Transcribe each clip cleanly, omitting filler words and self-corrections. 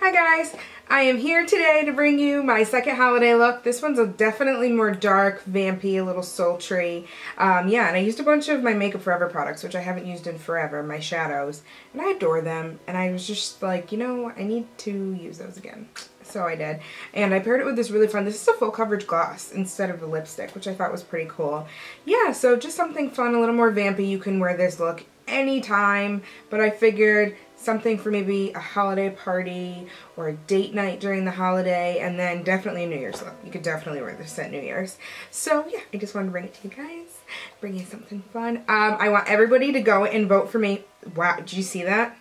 Hi guys, I am here today to bring you my second holiday look. This one's definitely more dark, vampy, a little sultry. Yeah, and I used a bunch of my Makeup Forever products, which I haven't used in forever, my shadows, and I adore them. And I was just like, you know, I need to use those again. So I did. And I paired it with this really fun, this is a full coverage gloss instead of a lipstick, which I thought was pretty cool. Yeah, so just something fun, a little more vampy. You can wear this look anytime, but I figured something for maybe a holiday party or a date night during the holiday, and then definitely a New Year's look. You could definitely wear this at New Year's. So yeah, I just wanted to bring it to you guys, bring you something fun. I want everybody to go and vote for me. Wow, did you see that?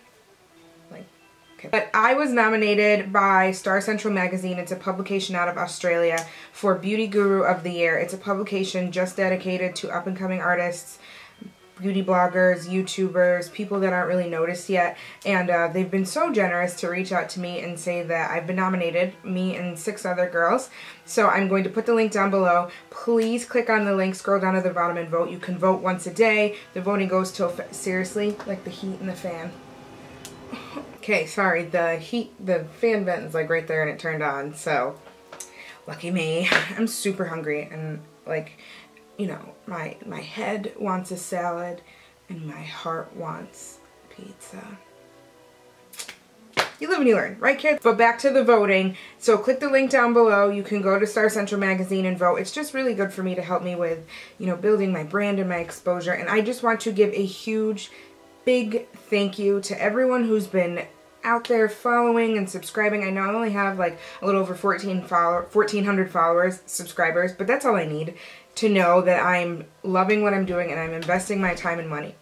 Like, okay. But I was nominated by Star Central Magazine. It's a publication out of Australia for Beauty Guru of the Year. It's a publication just dedicated to up-and-coming artists, beauty bloggers, YouTubers, people that aren't really noticed yet, and they've been so generous to reach out to me and say that I've been nominated, me and 6 other girls. So I'm going to put the link down below. Please click on the link, scroll down to the bottom and vote. You can vote once a day. The voting goes till, seriously, like the heat in the fan. Okay, sorry, the fan vent is like right there and it turned on, so lucky me. I'm super hungry and like, you know, my head wants a salad and my heart wants pizza. You live and you learn, right kids? But back to the voting. So click the link down below. You can go to Star Central Magazine and vote. It's just really good for me to help me with, you know, building my brand and my exposure. And I just want to give a huge, big thank you to everyone who's been out there following and subscribing. I know I only have like a little over 1,400 followers, subscribers, but that's all I need to know that I'm loving what I'm doing and I'm investing my time and money.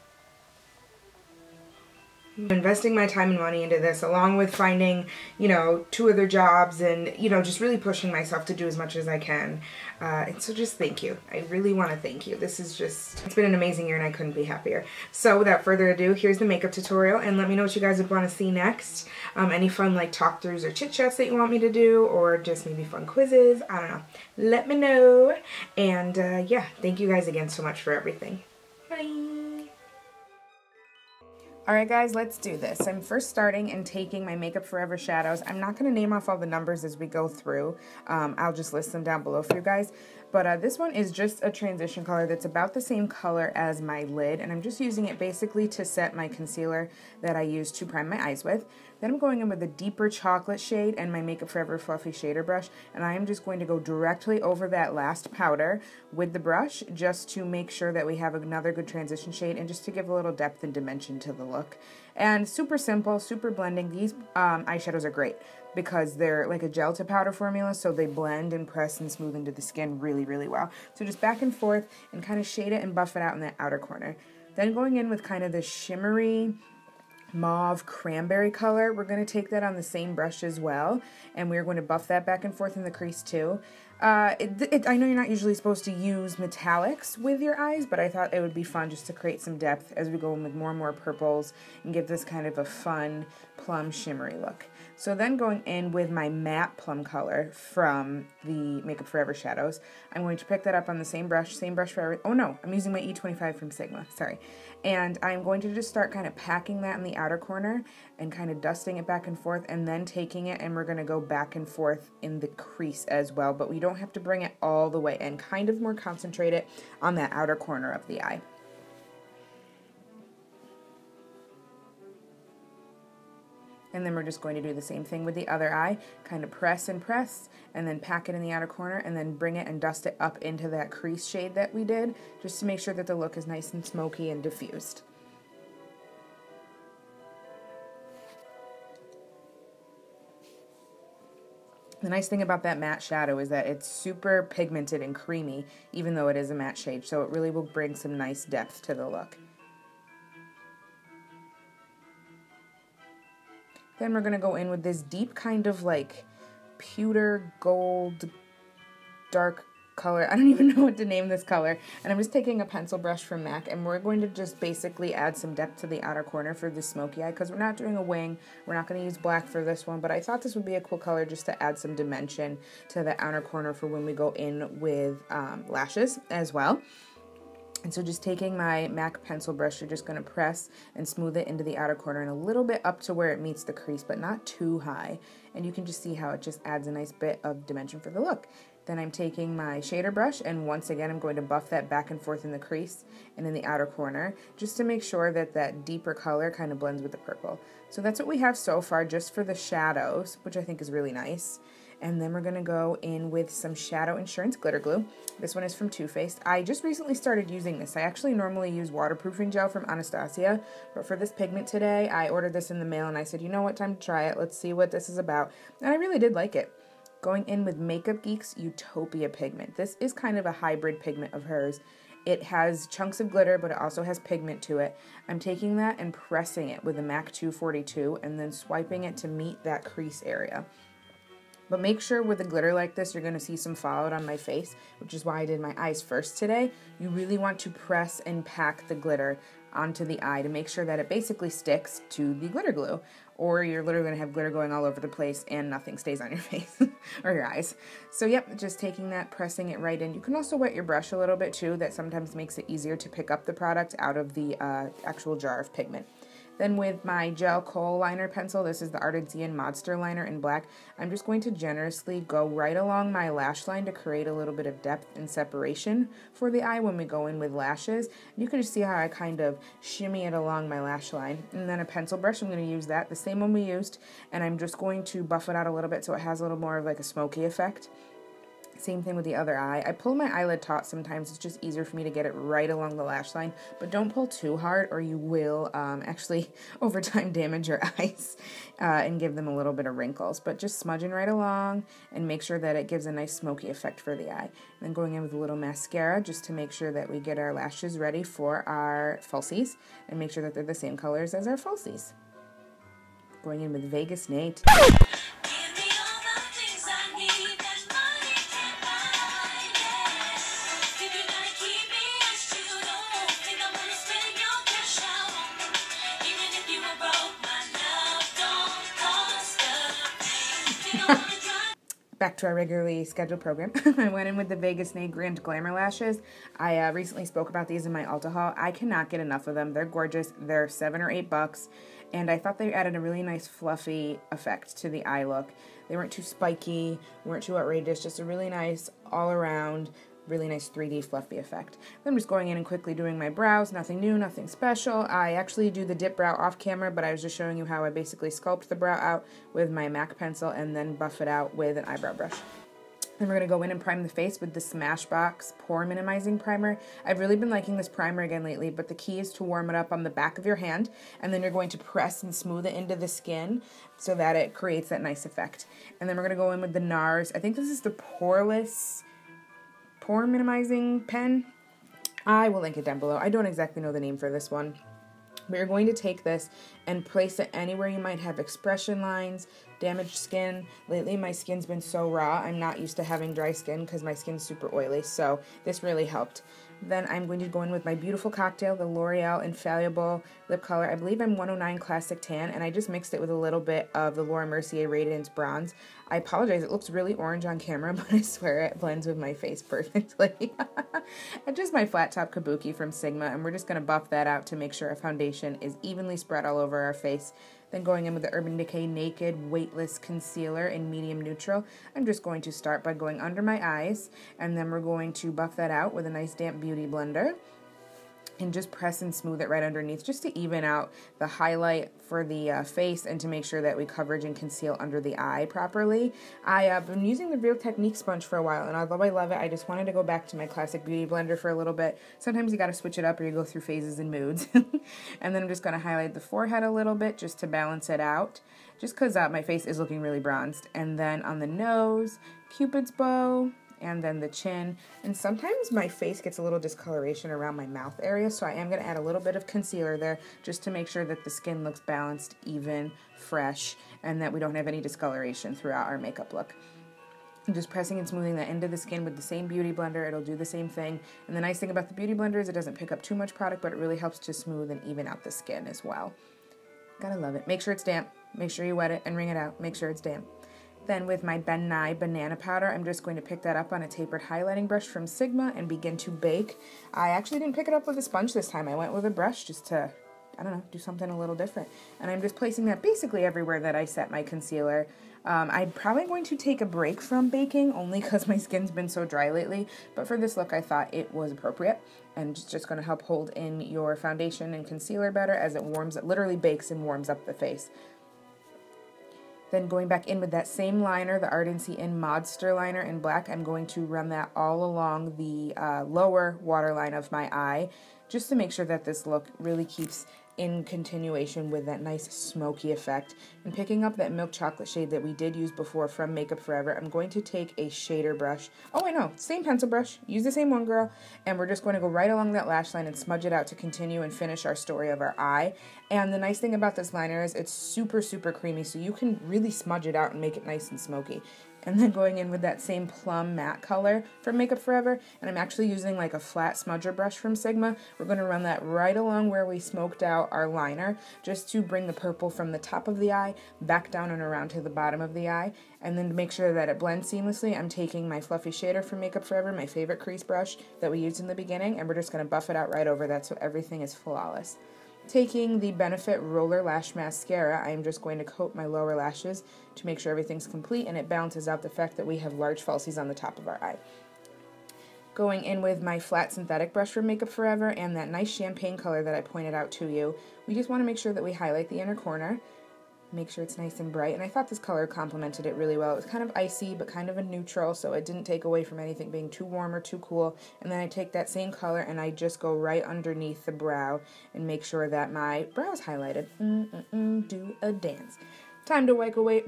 I'm investing my time and money into this, along with finding, you know, 2 other jobs and, you know, just really pushing myself to do as much as I can. And so just thank you. I really want to thank you. This is just, it's been an amazing year and I couldn't be happier. So without further ado, here's the makeup tutorial, and let me know what you guys would want to see next. Any fun like talk throughs or chit chats that you want me to do, or just maybe fun quizzes. I don't know. Let me know. And yeah, thank you guys again so much for everything. Bye. Alright guys, let's do this. I'm first starting and taking my Makeup Forever shadows. I'm not going to name off all the numbers as we go through. I'll just list them down below for you guys. But this one is just a transition color that's about the same color as my lid. And I'm just using it basically to set my concealer that I use to prime my eyes with. Then I'm going in with a deeper chocolate shade and my Makeup Forever Fluffy Shader Brush. And I am just going to go directly over that last powder with the brush just to make sure that we have another good transition shade and just to give a little depth and dimension to the look. And super simple, super blending. These eyeshadows are great because they're like a gel to powder formula, so they blend and press and smooth into the skin really, really well. So just back and forth and kind of shade it and buff it out in that outer corner. Then going in with kind of the shimmery mauve cranberry color, we're going to take that on the same brush as well, and we're going to buff that back and forth in the crease too. I know you're not usually supposed to use metallics with your eyes, but I thought it would be fun just to create some depth as we go in with more and more purples and give this kind of a fun plum shimmery look. So then going in with my matte plum color from the Makeup Forever shadows, I'm going to pick that up on the same brush for every, oh no, I'm using my E25 from Sigma, sorry. And I'm going to just start kind of packing that in the outer corner and kind of dusting it back and forth, and then taking it and we're going to go back and forth in the crease as well, but we don't have to bring it all the way in, kind of more concentrate it on that outer corner of the eye. And then we're just going to do the same thing with the other eye, kind of press and press, and then pack it in the outer corner, and then bring it and dust it up into that crease shade that we did, just to make sure that the look is nice and smoky and diffused. The nice thing about that matte shadow is that it's super pigmented and creamy, even though it is a matte shade, so it really will bring some nice depth to the look. Then we're going to go in with this deep kind of like pewter gold dark color. I don't even know what to name this color. And I'm just taking a pencil brush from MAC, and we're going to just basically add some depth to the outer corner for the smoky eye, because we're not doing a wing. We're not going to use black for this one, but I thought this would be a cool color just to add some dimension to the outer corner for when we go in with lashes as well. And so just taking my MAC pencil brush, you're just going to press and smooth it into the outer corner and a little bit up to where it meets the crease, but not too high. And you can just see how it just adds a nice bit of dimension for the look. Then I'm taking my shader brush, and once again I'm going to buff that back and forth in the crease and in the outer corner, just to make sure that that deeper color kind of blends with the purple. So that's what we have so far just for the shadows, which I think is really nice. And then we're going to go in with some Shadow Insurance Glitter Glue. This one is from Too Faced. I just recently started using this. I actually normally use waterproofing gel from Anastasia, but for this pigment today, I ordered this in the mail and I said, you know what, time to try it. Let's see what this is about. And I really did like it. Going in with Makeup Geek's Utopia pigment. This is kind of a hybrid pigment of hers. It has chunks of glitter, but it also has pigment to it. I'm taking that and pressing it with a MAC 242 and then swiping it to meet that crease area. But make sure with a glitter like this, you're going to see some fallout on my face, which is why I did my eyes first today. You really want to press and pack the glitter onto the eye to make sure that it basically sticks to the glitter glue, or you're literally going to have glitter going all over the place and nothing stays on your face or your eyes. So yep, just taking that, pressing it right in. You can also wet your brush a little bit too. That sometimes makes it easier to pick up the product out of the actual jar of pigment. Then with my gel kohl liner pencil, this is the Ardency and Monster liner in black, I'm just going to generously go right along my lash line to create a little bit of depth and separation for the eye when we go in with lashes. You can just see how I kind of shimmy it along my lash line. And then a pencil brush, I'm going to use that, the same one we used, and I'm just going to buff it out a little bit so it has a little more of like a smoky effect. Same thing with the other eye. I pull my eyelid taut sometimes. It's just easier for me to get it right along the lash line, but don't pull too hard or you will actually over time damage your eyes and give them a little bit of wrinkles. But just smudging right along and make sure that it gives a nice smoky effect for the eye. And then going in with a little mascara just to make sure that we get our lashes ready for our falsies and make sure that they're the same colors as our falsies. Going in with Vegas Nate. Back to our regularly scheduled program. I went in with the Vegas Nate Grand Glamour lashes. I recently spoke about these in my Ulta haul. I cannot get enough of them. They're gorgeous. They're $7 or $8, and I thought they added a really nice fluffy effect to the eye look. They weren't too spiky, weren't too outrageous, just a really nice all-around, really nice 3D fluffy effect. Then I'm just going in and quickly doing my brows. Nothing new, nothing special. I actually do the dip brow off camera, but I was just showing you how I basically sculpt the brow out with my MAC pencil and then buff it out with an eyebrow brush. Then we're going to go in and prime the face with the Smashbox Pore Minimizing Primer. I've really been liking this primer again lately, but the key is to warm it up on the back of your hand, and then you're going to press and smooth it into the skin so that it creates that nice effect. And then we're going to go in with the NARS. I think this is the Poreless Pore Minimizing Pen. I will link it down below. I don't exactly know the name for this one. But you're going to take this and place it anywhere you might have expression lines, damaged skin. Lately my skin's been so raw. I'm not used to having dry skin because my skin's super oily, so this really helped. Then I'm going to go in with my beautiful cocktail, the Loreal Infallible lip color. I believe I'm 109 Classic Tan, and I just mixed it with a little bit of the Laura Mercier Radiance Bronze. I apologize, it looks really orange on camera, but I swear it blends with my face perfectly. And just my flat top kabuki from Sigma, and we're just going to buff that out to make sure our foundation is evenly spread all over our face. Then going in with the Urban Decay Naked Weightless Concealer in medium neutral. I'm just going to start by going under my eyes, and then we're going to buff that out with a nice damp beauty blender. And just press and smooth it right underneath just to even out the highlight for the face and to make sure that we coverage and conceal under the eye properly. I've been using the Real Technique sponge for a while, and although I love it, I just wanted to go back to my classic beauty blender for a little bit. Sometimes you got to switch it up or you go through phases and moods. And then I'm just going to highlight the forehead a little bit just to balance it out, just because my face is looking really bronzed. And then on the nose, Cupid's bow, and then the chin, and sometimes my face gets a little discoloration around my mouth area, so I am going to add a little bit of concealer there just to make sure that the skin looks balanced, even, fresh, and that we don't have any discoloration throughout our makeup look. I'm just pressing and smoothing that into the skin with the same beauty blender. It'll do the same thing, and the nice thing about the beauty blender is it doesn't pick up too much product, but it really helps to smooth and even out the skin as well. Gotta love it. Make sure it's damp. Make sure you wet it and wring it out. Make sure it's damp. Then with my Nye Banana Powder, I'm just going to pick that up on a tapered highlighting brush from Sigma and begin to bake. I actually didn't pick it up with a sponge this time. I went with a brush just to, I don't know, do something a little different. And I'm just placing that basically everywhere that I set my concealer. I'm probably going to take a break from baking only because my skin's been so dry lately, but for this look I thought it was appropriate, and it's just going to help hold in your foundation and concealer better as it warms, it literally bakes and warms up the face. Then going back in with that same liner, the Ardency in Modster liner in black, I'm going to run that all along the lower waterline of my eye, just to make sure that this look really keeps in continuation with that nice smoky effect. And picking up that milk chocolate shade that we did use before from Makeup Forever, I'm going to take a shader brush. Oh, I know, same pencil brush, use the same one, girl. And we're just going to go right along that lash line and smudge it out to continue and finish our story of our eye. And the nice thing about this liner is it's super, super creamy, so you can really smudge it out and make it nice and smoky. And then going in with that same plum matte color from Makeup Forever, and I'm actually using like a flat smudger brush from Sigma. We're going to run that right along where we smoked out our liner, just to bring the purple from the top of the eye back down and around to the bottom of the eye. And then to make sure that it blends seamlessly, I'm taking my fluffy shader from Makeup Forever, my favorite crease brush that we used in the beginning, and we're just going to buff it out right over that so everything is flawless. Taking the Benefit Roller Lash Mascara, I am just going to coat my lower lashes to make sure everything's complete, and it balances out the fact that we have large falsies on the top of our eye. Going in with my flat synthetic brush from Makeup Forever and that nice champagne color that I pointed out to you, we just want to make sure that we highlight the inner corner, make sure it's nice and bright, and I thought this color complemented it really well. It was kind of icy, but kind of a neutral, so it didn't take away from anything being too warm or too cool. And then I take that same color and I just go right underneath the brow and make sure that my brow is highlighted. Do a dance. Time to wipe away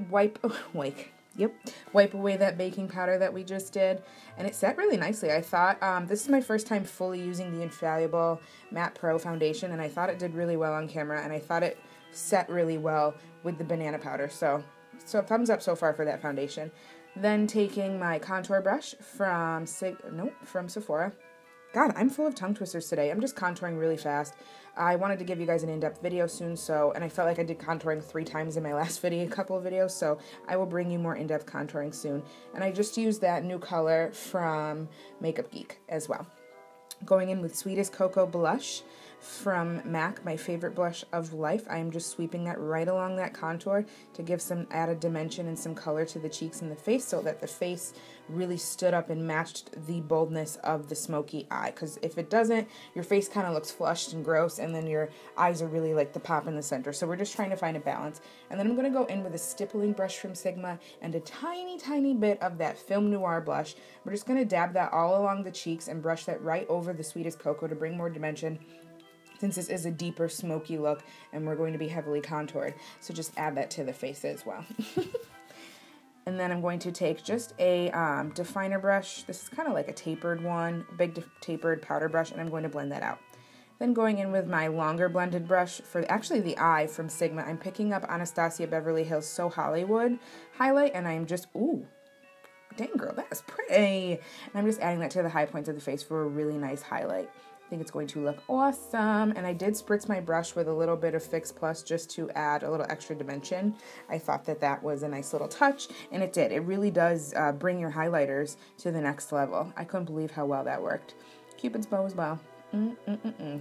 that baking powder that we just did, and it set really nicely. I thought this is my first time fully using the Infallible Matte Pro foundation, and I thought it did really well on camera, and I thought it set really well with the banana powder, so thumbs up so far for that foundation. Then taking my contour brush from Sephora. God, I'm full of tongue twisters today. I'm just contouring really fast. I wanted to give you guys an in-depth video soon, and I felt like I did contouring 3 times in my last couple of videos, so I will bring you more in-depth contouring soon. And I just used that new color from Makeup Geek as well. Going in with Sweetest Cocoa Blush from MAC, my favorite blush of life. I am just sweeping that right along that contour to give some added dimension and some color to the cheeks and the face, so that the face really stood up and matched the boldness of the smoky eye. Because if it doesn't, your face kind of looks flushed and gross, and then your eyes are really like the pop in the center. So we're just trying to find a balance. And then I'm going to go in with a stippling brush from Sigma and a tiny, tiny bit of that Film Noir blush. We're just going to dab that all along the cheeks and brush that right over the Sweetest Cocoa to bring more dimension, since this is a deeper smoky look and we're going to be heavily contoured. So just add that to the face as well. And then I'm going to take just a definer brush. This is kind of like a tapered one, big tapered powder brush, and I'm going to blend that out. Then going in with my longer blended brush for actually the eye from Sigma, I'm picking up Anastasia Beverly Hills So Hollywood highlight, and I'm just, ooh, dang girl, that is pretty. And I'm just adding that to the high points of the face for a really nice highlight. I think it's going to look awesome. And I did spritz my brush with a little bit of Fix Plus just to add a little extra dimension. I thought that that was a nice little touch, and it did. It really does bring your highlighters to the next level. I couldn't believe how well that worked. Cupid's bow as well.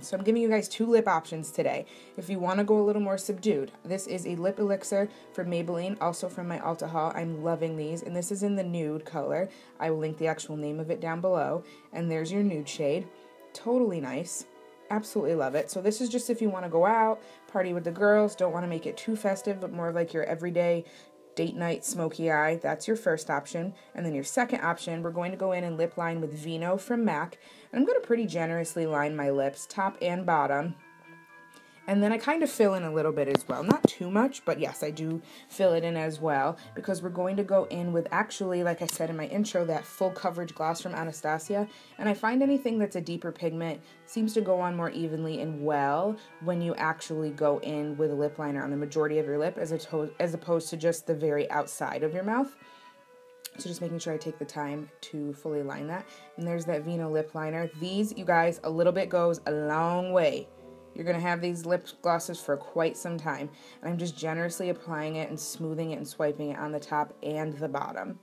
So I'm giving you guys 2 lip options today. If you want to go a little more subdued, this is a lip elixir from Maybelline, also from my Ulta haul. I'm loving these, and this is in the nude color. I will link the actual name of it down below, and there's your nude shade. Totally nice. Absolutely love it. So this is just if you want to go out, party with the girls, don't want to make it too festive, but more of like your everyday date night smoky eye. That's your first option. And then your second option, we're going to go in and lip line with Vino from MAC. And I'm going to pretty generously line my lips, top and bottom. And then I kind of fill in a little bit as well. Not too much, but yes, I do fill it in as well, because we're going to go in with, actually, like I said in my intro, that full coverage gloss from Anastasia. And I find anything that's a deeper pigment seems to go on more evenly and well when you actually go in with a lip liner on the majority of your lip as opposed to just the very outside of your mouth. So just making sure I take the time to fully line that. And there's that Vino lip liner. These, you guys, a little bit goes a long way. You're going to have these lip glosses for quite some time. And I'm just generously applying it and smoothing it and swiping it on the top and the bottom.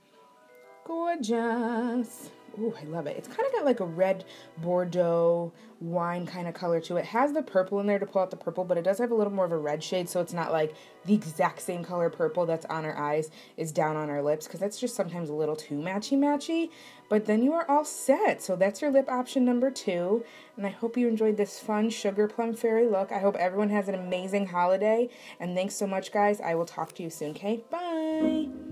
Gorgeous. Ooh, I love it. It's kind of got like a red Bordeaux wine kind of color to it. It has the purple in there to pull out the purple, but it does have a little more of a red shade, so it's not like the exact same color purple that's on our eyes is down on our lips, because that's just sometimes a little too matchy-matchy. But then you are all set. So that's your lip option number 2, and I hope you enjoyed this fun Sugar Plum Fairy look. I hope everyone has an amazing holiday, and thanks so much, guys. I will talk to you soon, okay? Bye!